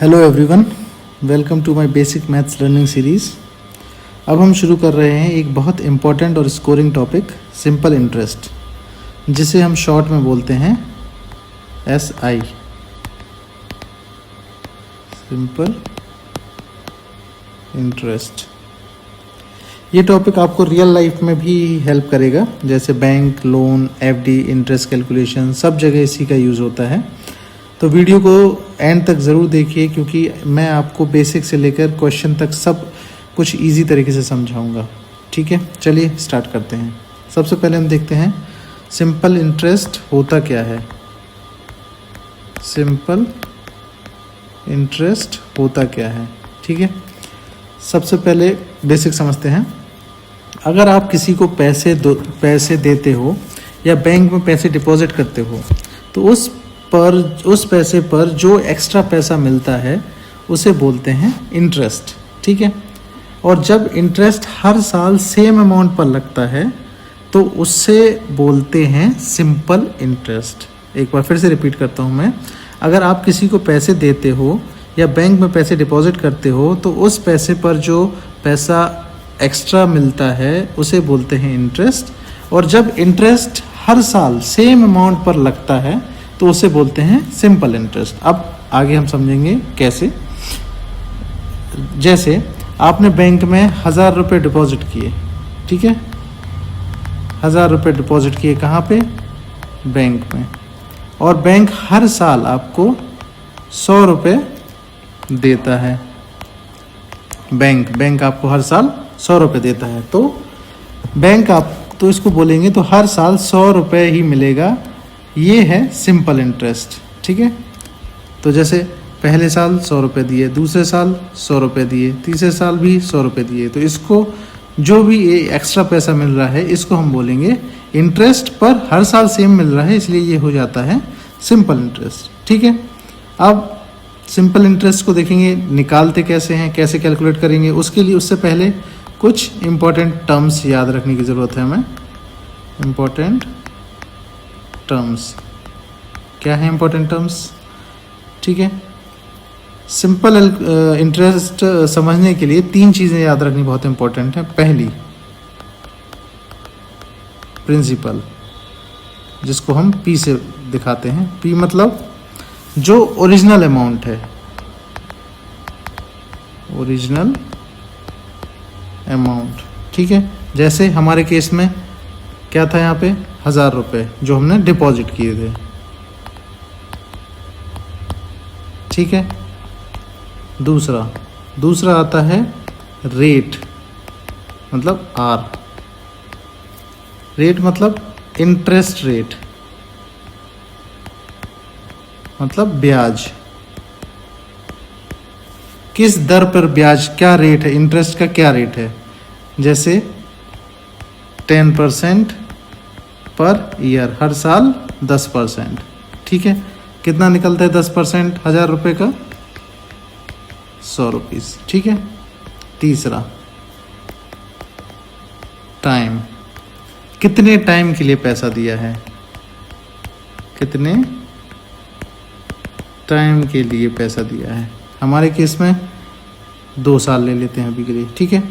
Hello everyone, welcome to my basic maths learning series. अब हम शुरू कर रहे हैं एक बहुत इम्पॉर्टेंट और स्कोरिंग टॉपिक, सिंपल इंटरेस्ट, जिसे हम शॉर्ट में बोलते हैं SI, सिंपल इंटरेस्ट। ये टॉपिक आपको रियल लाइफ में भी हेल्प करेगा, जैसे bank, loan, FD, interest calculation, सब जगह इसी का यूज़ होता है। तो वीडियो को एंड तक ज़रूर देखिए, क्योंकि मैं आपको बेसिक से लेकर क्वेश्चन तक सब कुछ इजी तरीके से समझाऊंगा। ठीक है, चलिए स्टार्ट करते हैं। सबसे पहले हम देखते हैं सिंपल इंटरेस्ट होता क्या है। सिंपल इंटरेस्ट होता क्या है, ठीक है। सबसे पहले बेसिक समझते हैं। अगर आप किसी को पैसे देते हो या बैंक में पैसे डिपॉजिट करते हो, तो उस पैसे पर जो एक्स्ट्रा पैसा मिलता है उसे बोलते हैं इंटरेस्ट, ठीक है। और जब इंटरेस्ट हर साल सेम अमाउंट पर लगता है तो उससे बोलते हैं सिंपल इंटरेस्ट। एक बार फिर से रिपीट करता हूँ मैं। अगर आप किसी को पैसे देते हो या बैंक में पैसे डिपॉजिट करते हो, तो उस पैसे पर जो पैसा एक्स्ट्रा मिलता है उसे बोलते हैं इंटरेस्ट। और जब इंटरेस्ट हर साल सेम अमाउंट पर लगता है तो उसे बोलते हैं सिंपल इंटरेस्ट। अब आगे हम समझेंगे कैसे। जैसे आपने बैंक में 1000 रुपये डिपॉजिट किए, ठीक है। 1000 रुपये डिपॉजिट किए कहाँ पे? बैंक में। और बैंक हर साल आपको 100 रुपये देता है। बैंक आपको हर साल 100 रुपये देता है, तो बैंक आप तो इसको बोलेंगे तो हर साल 100 रुपये ही मिलेगा। ये है सिंपल इंटरेस्ट, ठीक है। तो जैसे पहले साल 100 रुपये दिए, दूसरे साल 100 रुपये दिए, तीसरे साल भी 100 रुपये दिए, तो इसको जो भी ये एक्स्ट्रा पैसा मिल रहा है इसको हम बोलेंगे इंटरेस्ट, पर हर साल सेम मिल रहा है इसलिए ये हो जाता है सिंपल इंटरेस्ट, ठीक है। अब सिंपल इंटरेस्ट को देखेंगे निकालते कैसे हैं, कैसे कैलकुलेट करेंगे। उससे पहले कुछ इम्पोर्टेंट टर्म्स याद रखने की ज़रूरत है हमें। इम्पोर्टेंट टर्म्स क्या है? इम्पोर्टेंट टर्म्स, ठीक है। सिंपल इंटरेस्ट समझने के लिए 3 चीज़ें याद रखनी बहुत इंपॉर्टेंट है। पहली, प्रिंसिपल, जिसको हम P से दिखाते हैं। P मतलब जो ओरिजिनल अमाउंट है, ओरिजिनल अमाउंट, ठीक है। जैसे हमारे केस में क्या था यहाँ पे? 1000 रुपये जो हमने डिपॉजिट किए थे, ठीक है। दूसरा आता है रेट, मतलब R। रेट मतलब इंटरेस्ट रेट, मतलब ब्याज। किस दर पर ब्याज, क्या रेट है, इंटरेस्ट का क्या रेट है। जैसे 10% पर ईयर, हर साल 10%, ठीक है। कितना निकलता है 10% 1000 रुपये का? 100 रुपीज़, ठीक है। तीसरा, टाइम, कितने टाइम के लिए पैसा दिया है, कितने टाइम के लिए पैसा दिया है। हमारे केस में 2 साल ले लेते हैं अभी के लिए, ठीक है।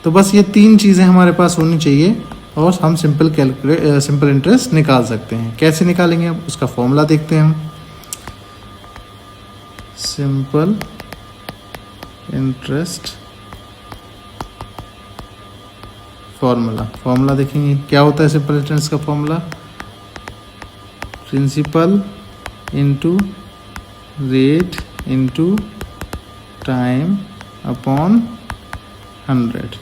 तो बस ये 3 चीज़ें हमारे पास होनी चाहिए और हम सिंपल इंटरेस्ट निकाल सकते हैं। कैसे निकालेंगे? अब उसका फॉर्मूला देखते हैं हम। सिंपल इंटरेस्ट फॉर्मूला देखेंगे क्या होता है। सिंपल इंटरेस्ट का formula principal into rate into time upon 100।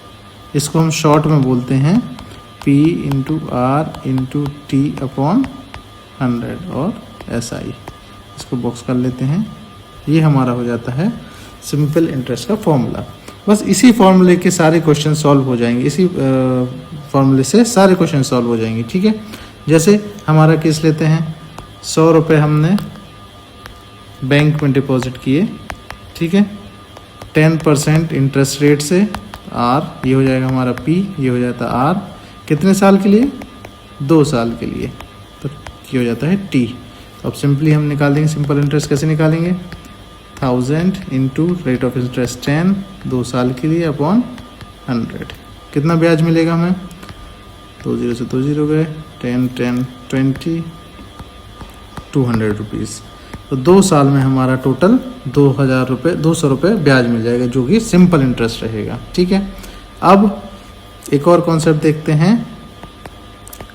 इसको हम शॉर्ट में बोलते हैं P into R into T upon 100 और SI। इसको बॉक्स कर लेते हैं। ये हमारा हो जाता है सिंपल इंटरेस्ट का फॉर्मूला। बस इसी फॉर्मूले के सारे क्वेश्चन सॉल्व हो जाएंगे, इसी फॉर्मूले से सारे क्वेश्चन सॉल्व हो जाएंगे, ठीक है। जैसे हमारा केस लेते हैं, 100 रुपये हमने बैंक में डिपॉजिट किए, ठीक है। 10% इंटरेस्ट रेट से R, ये हो जाएगा हमारा P, ये हो जाता है R। कितने साल के लिए? 2 साल के लिए, तो ये हो जाता है T। तो अब सिंपली हम निकाल देंगे सिंपल इंटरेस्ट। कैसे निकालेंगे? 1000 इंटू रेट ऑफ इंटरेस्ट 10, 2 साल के लिए अपॉन 100। कितना ब्याज मिलेगा हमें? 2 0 से 2 0 गए, 10 10 20, 200 रुपीज़। तो 2 साल में हमारा टोटल 2000 रुपये 200 रुपये ब्याज मिल जाएगा, जो कि सिंपल इंटरेस्ट रहेगा। ठीक है, अब एक और कॉन्सेप्ट देखते हैं।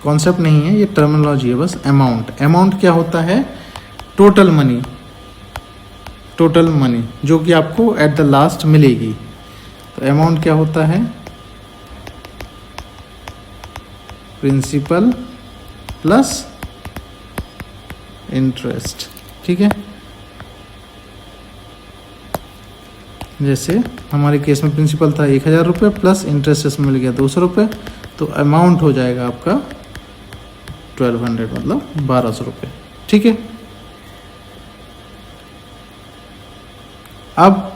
कॉन्सेप्ट नहीं है, ये टर्मिनोलॉजी है बस। अमाउंट, अमाउंट क्या होता है? टोटल मनी, टोटल मनी जो कि आपको एट द लास्ट मिलेगी। तो अमाउंट क्या होता है? Principal plus interest. ठीक है, जैसे हमारे केस में प्रिंसिपल था 1000 रुपये प्लस इंटरेस्ट इसमें मिल गया 200 रुपये, तो अमाउंट हो जाएगा आपका 1200, मतलब 1200 रुपये। ठीक है, अब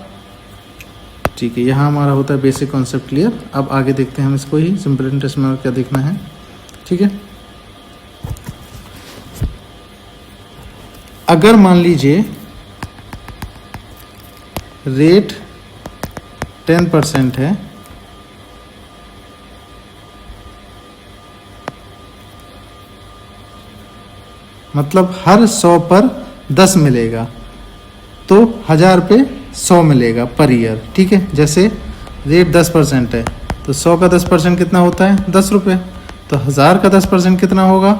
ठीक है, यहाँ हमारा होता है बेसिक कॉन्सेप्ट क्लियर। अब आगे देखते हैं हम इसको ही सिंपल इंटरेस्ट में और क्या देखना है। ठीक है, अगर मान लीजिए रेट 10% है, मतलब हर 100 पर 10 मिलेगा, तो 1000 पे 100 मिलेगा पर ईयर। ठीक है, जैसे रेट 10% है तो 100 का 10% कितना होता है? 10 रुपये। तो 1000 का 10% कितना होगा?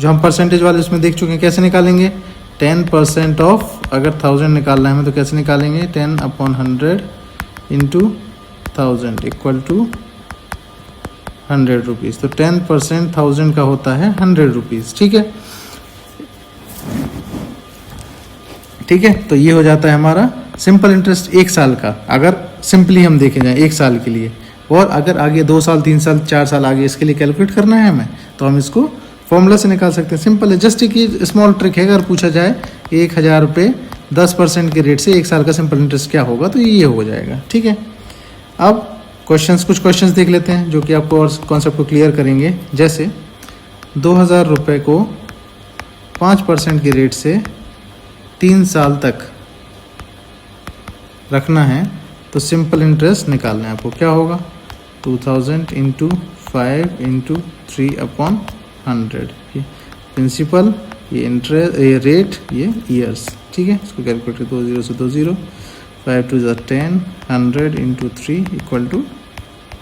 जो हम परसेंटेज वाले उसमें देख चुके हैं, कैसे निकालेंगे? 10% ऑफ, अगर 1000 निकालना है हमें तो कैसे निकालेंगे? 10 upon 100 into 1000 equal to 100 rupees. तो 10% 1000 का होता है 100 रुपीज़। ठीक है, ठीक है, तो ये हो जाता है हमारा सिंपल इंटरेस्ट 1 साल का, अगर सिंपली हम देखे जाएं 1 साल के लिए। और अगर आगे 2 साल 3 साल 4 साल आगे इसके लिए कैलकुलेट करना है हमें, तो हम इसको फॉर्मूला से निकाल सकते हैं। सिंपल है, जस्ट एक स्मॉल ट्रिक है। अगर पूछा जाए 1000 रुपये 10% के रेट से 1 साल का सिंपल इंटरेस्ट क्या होगा, तो ये हो जाएगा। ठीक है, अब कुछ क्वेश्चंस देख लेते हैं जो कि आपको और कॉन्सेप्ट को क्लियर करेंगे। जैसे 2000 रुपये को 5% के रेट से 3 साल तक रखना है, तो सिंपल इंटरेस्ट निकालना है आपको। क्या होगा? 2000 इंटू 5 इंटू 3 अपॉन 100। प्रिंसिपल, ये इंटरेस्ट, ये रेट, ये ईयर्स। ठीक है, इसको कैलकुलेट 2 0 से 2 0, 5 2 10, 100 इंटू 3 इक्वल टू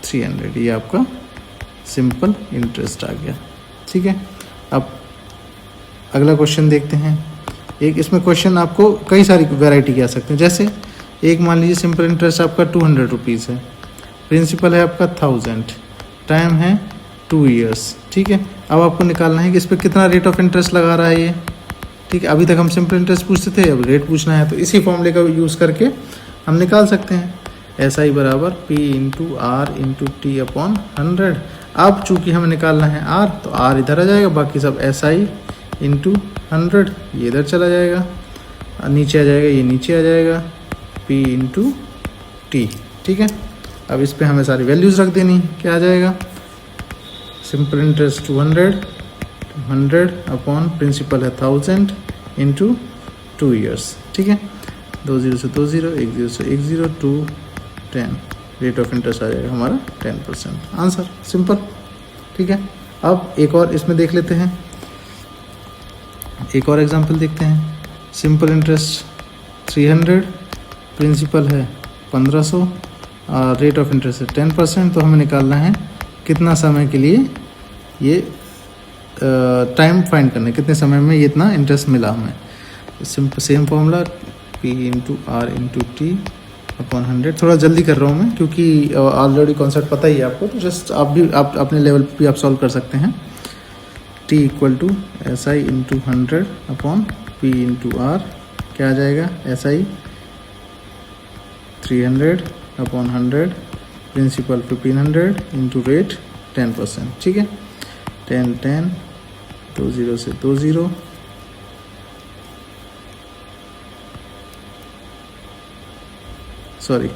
300। ये आपका सिंपल इंटरेस्ट आ गया। ठीक है, अब अगला क्वेश्चन देखते हैं। एक इसमें क्वेश्चन आपको कई सारी वैरायटी के आ सकते हैं। जैसे एक मान लीजिए सिंपल इंटरेस्ट आपका 200 रुपीज़ है, प्रिंसिपल है आपका 1000, टाइम है 2 ईयर्स। ठीक है, अब आपको निकालना है कि इस पर कितना रेट ऑफ इंटरेस्ट लगा रहा है ये। ठीक है, अभी तक हम सिंपल इंटरेस्ट पूछते थे, अब रेट पूछना है, तो इसी फॉर्मूले का यूज़ करके हम निकाल सकते हैं। SI बराबर P into R into T upon 100। अब चूंकि हमें निकालना है R, तो R इधर आ जाएगा, बाकी सब SI इंटू 100 ये इधर चला जाएगा, नीचे आ जाएगा, ये नीचे आ जाएगा, P इंटू टी। ठीक है, अब इस पर हमें सारी वैल्यूज़ रख देनी। क्या आ जाएगा? सिंपल इंटरेस्ट 100 अपॉन प्रिंसिपल है 1000 इंटू 2 ईयर्स। ठीक है, 2 0 से 2 0, 1 0 से 1 0, 2 10, रेट ऑफ इंटरेस्ट आ जाएगा हमारा 10%। Answer simple. ठीक है, अब एक और इसमें देख लेते हैं, एक और एग्जांपल देखते हैं। सिंपल इंटरेस्ट 300, प्रिंसिपल है 1500, रेट ऑफ इंटरेस्ट है 10%। तो हमें निकालना है कितना समय के लिए ये टाइम फाइंड करना है, कितने समय में ये इतना इंटरेस्ट मिला हमें। Same formula P into R into T upon 100। थोड़ा जल्दी कर रहा हूँ मैं क्योंकि ऑलरेडी कॉन्सेप्ट पता ही है आपको, तो जस्ट आप अपने लेवल पे भी आप सॉल्व कर सकते हैं। T equal to SI into 100 upon P into R, क्या आ जाएगा? SI 300 upon 100, principal 1500 into rate 10%। ठीक है, 10 10, 2 0 से 2 0, सॉरी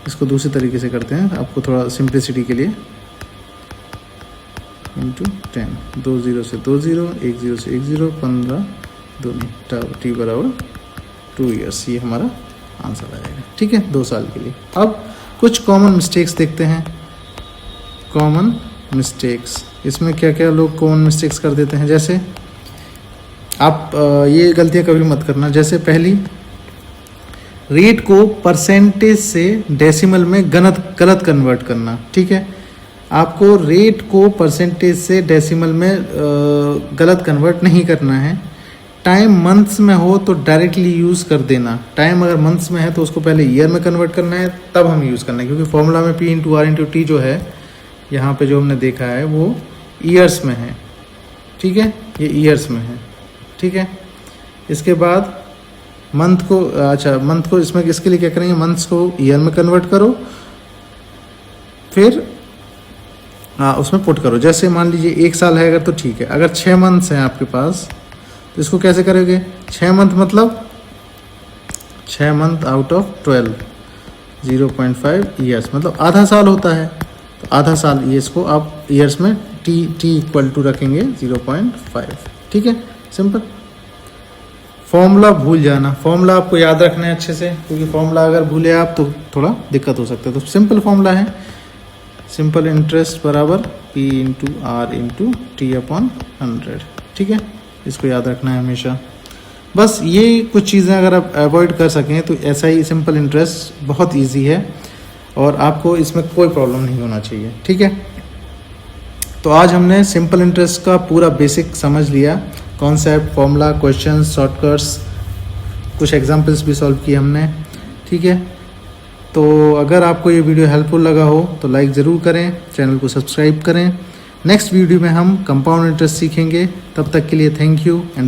इसको दूसरे तरीके से करते हैं आपको थोड़ा सिंप्लिसिटी के लिए। इंटू 10, 2 0 से 2 0, 1 0 से 1 0, 15 2 टी बराबर 2 ईयर्स, ये हमारा आंसर आएगा। ठीक है, 2 साल के लिए। अब कुछ कॉमन मिस्टेक्स देखते हैं। कॉमन मिस्टेक्स, इसमें क्या क्या लोग कॉमन मिस्टेक्स कर देते हैं। जैसे आप ये गलतियाँ कभी मत करना। जैसे पहली, रेट को परसेंटेज से डेसिमल में गलत कन्वर्ट करना। ठीक है, आपको रेट को परसेंटेज से डेसिमल में गलत कन्वर्ट नहीं करना है। टाइम मंथ्स में हो तो डायरेक्टली यूज़ कर देना। टाइम अगर मंथ्स में है तो उसको पहले ईयर में कन्वर्ट करना है, तब हम यूज़ करना है, क्योंकि फॉर्मूला में P into R into T जो है यहाँ पे जो हमने देखा है वो ईयर्स में है। ठीक है, ये ईयर्स में है। ठीक है, इसके बाद मंथ को, अच्छा मंथ को इसमें इसके लिए क्या करेंगे, मंथ्स को ईयर में कन्वर्ट करो, फिर उसमें पुट करो। जैसे मान लीजिए 1 साल है अगर तो ठीक है। अगर 6 मंथ्स हैं आपके पास तो इसको कैसे करोगे, 6 मंथ मतलब 6 मंथ आउट ऑफ 12, 0.5 ईयर्स मतलब आधा साल होता है। तो आधा साल ये इसको आप ईयर्स में टी इक्वल टू रखेंगे 0.5। ठीक है, सिंपल। फॉर्मूला भूल जाना, फॉर्मूला आपको याद रखना है अच्छे से, क्योंकि फॉर्मूला अगर भूले आप तो थोड़ा दिक्कत हो सकता है। तो सिंपल फॉर्मूला है, सिंपल इंटरेस्ट बराबर P into R into T upon 100। ठीक है, इसको याद रखना है हमेशा। बस ये कुछ चीज़ें अगर आप अवॉइड कर सकें तो ऐसा ही सिंपल इंटरेस्ट बहुत इजी है और आपको इसमें कोई प्रॉब्लम नहीं होना चाहिए। ठीक है, तो आज हमने सिंपल इंटरेस्ट का पूरा बेसिक समझ लिया, कॉन्सेप्ट, फॉर्मूला, क्वेश्चन, शॉर्टकट्स, कुछ एग्जांपल्स भी सॉल्व किए हमने। ठीक है, तो अगर आपको ये वीडियो हेल्पफुल लगा हो तो लाइक ज़रूर करें, चैनल को सब्सक्राइब करें। नेक्स्ट वीडियो में हम कंपाउंड इंटरेस्ट सीखेंगे। तब तक के लिए थैंक यू एंड